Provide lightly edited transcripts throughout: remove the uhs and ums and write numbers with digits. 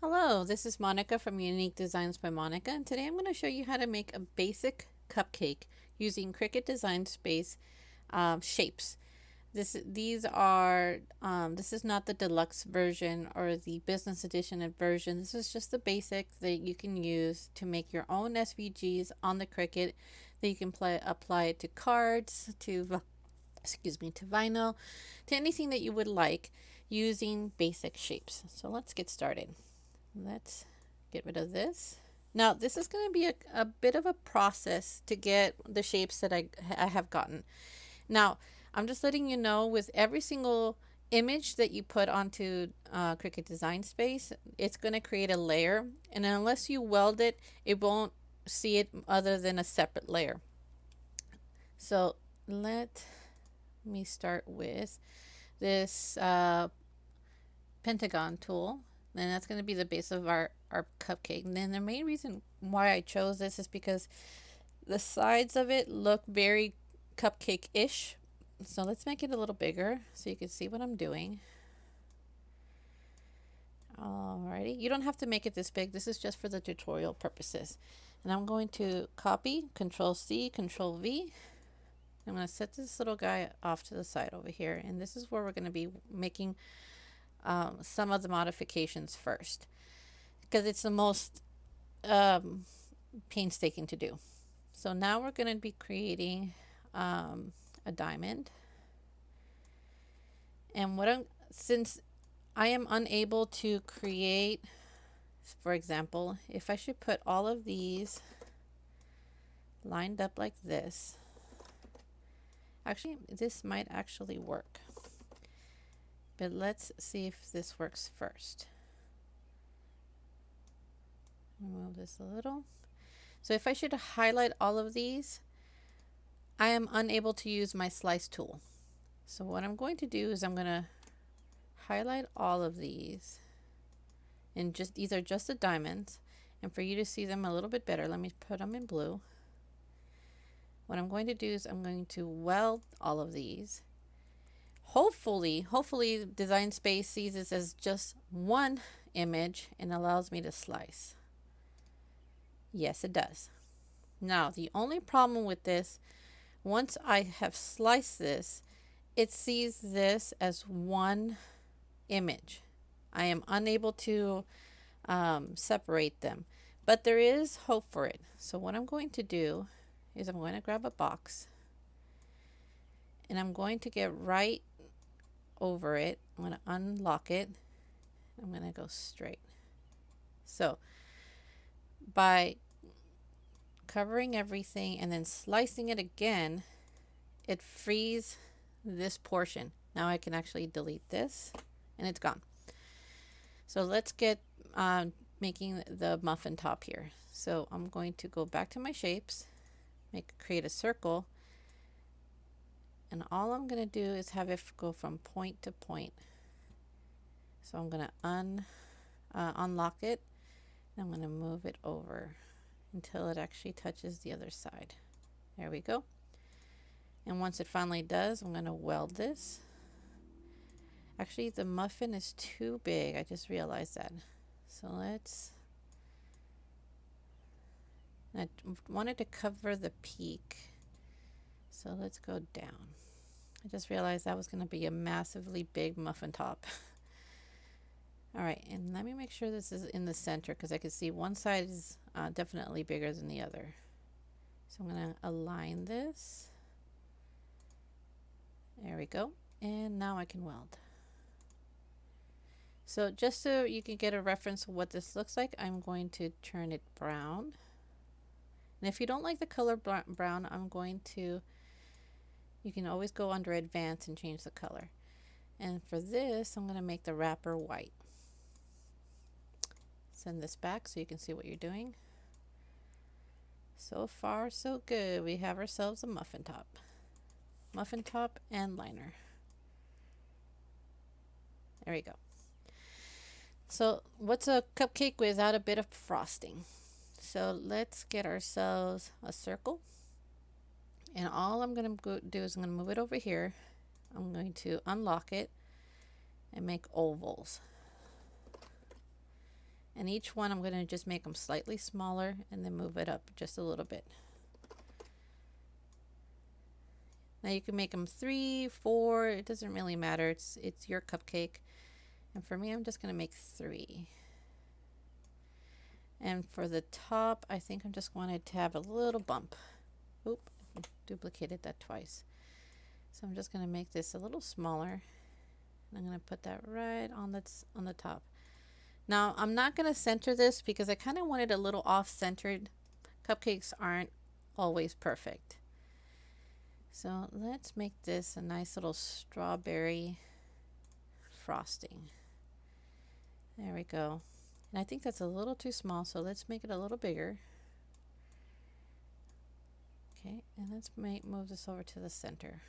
Hello, this is Monica from Unique Designs by Monica, and today I'm going to show you how to make a basic cupcake using Cricut Design Space shapes. This is not the deluxe version or the business edition version. This is just the basic that you can use to make your own SVGs on the Cricut that you can apply it to cards, to vinyl, to anything that you would like using basic shapes. So let's get started. Let's get rid of this. Now this is going to be a bit of a process to get the shapes that I have gotten. Now I'm just letting you know, with every single image that you put onto Cricut Design Space, it's going to create a layer, and unless you weld it, it won't see it other than a separate layer. So let me start with this pentagon tool. And that's going to be the base of our cupcake. And then the main reason why I chose this is because the sides of it look very cupcake-ish. So let's make it a little bigger so you can see what I'm doing. Alrighty, you don't have to make it this big. This is just for the tutorial purposes. And I'm going to copy, Control-C, Control-V. I'm going to set this little guy off to the side over here. And this is where we're going to be making some of the modifications first, because it's the most painstaking to do. So now we're going to be creating a diamond, and since I am unable to create, for example, if I should put all of these lined up like this, actually this might actually work. But let's see if this works first. Move this a little. So if I should highlight all of these, I am unable to use my slice tool. So what I'm going to do is I'm going to highlight all of these, and these are just the diamonds. And for you to see them a little bit better, let me put them in blue. What I'm going to do is I'm going to weld all of these. Hopefully Design Space sees this as just one image and allows me to slice. Yes, it does. Now the only problem with this, once I have sliced this, it sees this as one image. I am unable to separate them, but there is hope for it. So what I'm going to do is I'm going to grab a box, and I'm going to get right over it. I'm going to unlock it. I'm going to go straight. So by covering everything and then slicing it again, it frees this portion. Now I can actually delete this, and it's gone. So let's get making the muffin top here. So I'm going to go back to my shapes, create a circle, and all I'm going to do is have it go from point to point. So I'm going to unlock it, and I'm going to move it over until it actually touches the other side. There we go. And once it finally does, I'm going to weld this. Actually, the muffin is too big. I just realized that. So I wanted to cover the peak. So let's go down. I just realized that was going to be a massively big muffin top. All right, and let me make sure this is in the center, because I can see one side is definitely bigger than the other. So I'm going to align this. There we go. And now I can weld. So just so you can get a reference of what this looks like, I'm going to turn it brown. And if you don't like the color brown, you can always go under Advanced and change the color. And for this, I'm going to make the wrapper white. Send this back so you can see what you're doing. So far, so good. We have ourselves a muffin top. Muffin top and liner. There we go. So what's a cupcake without a bit of frosting? So let's get ourselves a circle. And all I'm going to do is I'm going to move it over here. I'm going to unlock it and make ovals. And each one I'm going to just make them slightly smaller and then move it up just a little bit. Now you can make them 3, 4, it doesn't really matter. It's your cupcake. And for me, I'm just going to make 3. And for the top, I think I just wanted to have a little bump. Oop, I duplicated that twice. So I'm just going to make this a little smaller. I'm going to put that right on the top. Now I'm not going to center this because I kind of want it a little off-centered. Cupcakes aren't always perfect. So let's make this a nice little strawberry frosting. There we go. And I think that's a little too small, so let's make it a little bigger. Okay, and let's move this over to the center.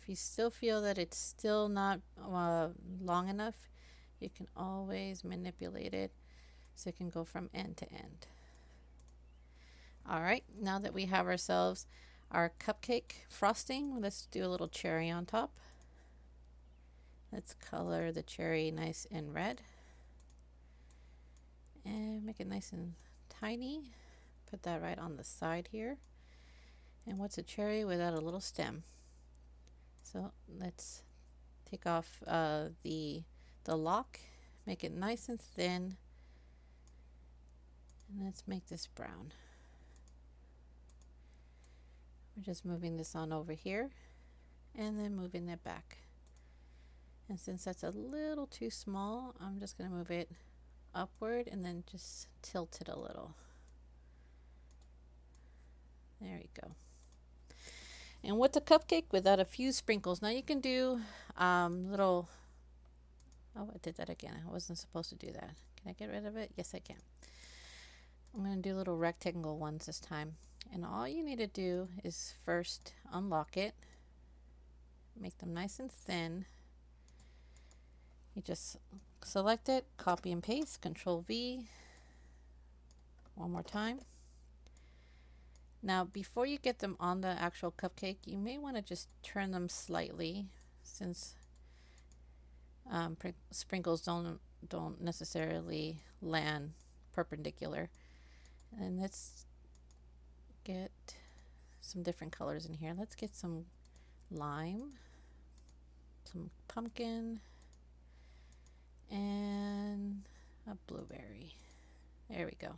If you still feel that it's still not long enough, you can always manipulate it so it can go from end to end. All right, now that we have ourselves our cupcake frosting, let's do a little cherry on top. Let's color the cherry nice and red and make it nice and tiny. Put that right on the side here. And what's a cherry without a little stem? So let's take off the lock, make it nice and thin, and let's make this brown. We're just moving this on over here and then moving it back. And since that's a little too small, I'm just going to move it upward and then just tilt it a little. There we go. And what's a cupcake without a few sprinkles? Now you can do little, oh, I did that again. I wasn't supposed to do that. Can I get rid of it? Yes, I can. I'm going to do little rectangle ones this time. And all you need to do is first unlock it, make them nice and thin. You just select it, copy and paste, Control V. One more time. Now, before you get them on the actual cupcake, you may want to just turn them slightly, since sprinkles don't necessarily land perpendicular. And let's get some different colors in here. Let's get some lime, some pumpkin, and a blueberry. There we go.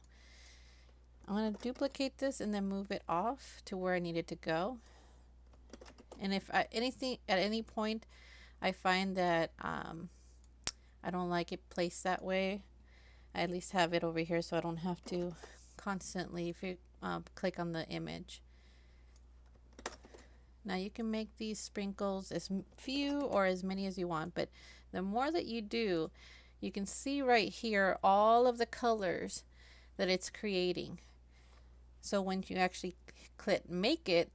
I'm going to duplicate this and then move it off to where I need it to go. And if at any point I find that I don't like it placed that way, I at least have it over here so I don't have to constantly click on the image. Now you can make these sprinkles as few or as many as you want, but the more that you do, you can see right here all of the colors that it's creating. So when you actually click make it,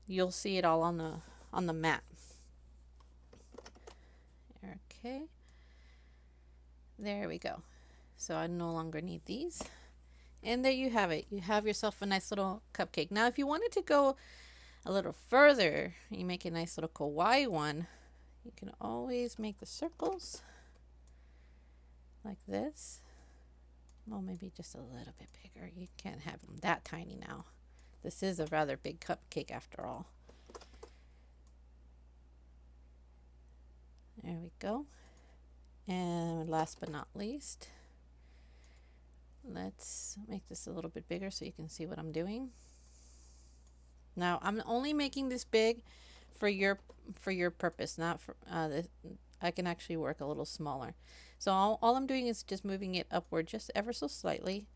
you'll see it all on the mat. Okay. There we go. So I no longer need these. And there you have it. You have yourself a nice little cupcake. Now if you wanted to go a little further, you make a nice little kawaii one, you can always make the circles like this. Well, maybe just a little bit bigger. You can't have them that tiny now. This is a rather big cupcake after all. There we go. And last but not least, let's make this a little bit bigger so you can see what I'm doing. Now, I'm only making this big for your purpose, not for I can actually work a little smaller. So all I'm doing is just moving it upward just ever so slightly,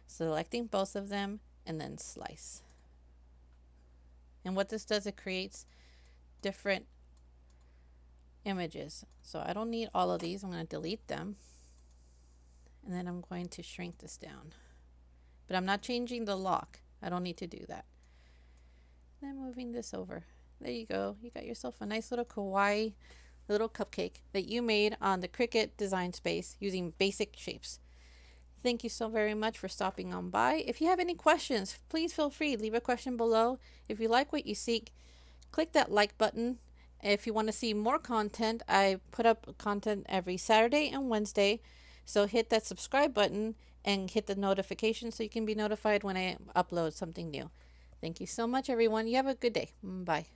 selecting both of them, and then slice. And what this does, it creates different images. So I don't need all of these. I'm going to delete them. And then I'm going to shrink this down. But I'm not changing the lock. I don't need to do that. Then moving this over. There you go. You got yourself a nice little kawaii little cupcake that you made on the Cricut design space using basic shapes. Thank you so very much for stopping on by. If you have any questions, please feel free, leave a question below. If you like what you see, click that like button If you want to see more content, I put up content every Saturday and Wednesday. So hit that subscribe button and hit the notification so you can be notified when I upload something new. Thank you so much, everyone. You have a good day. Bye.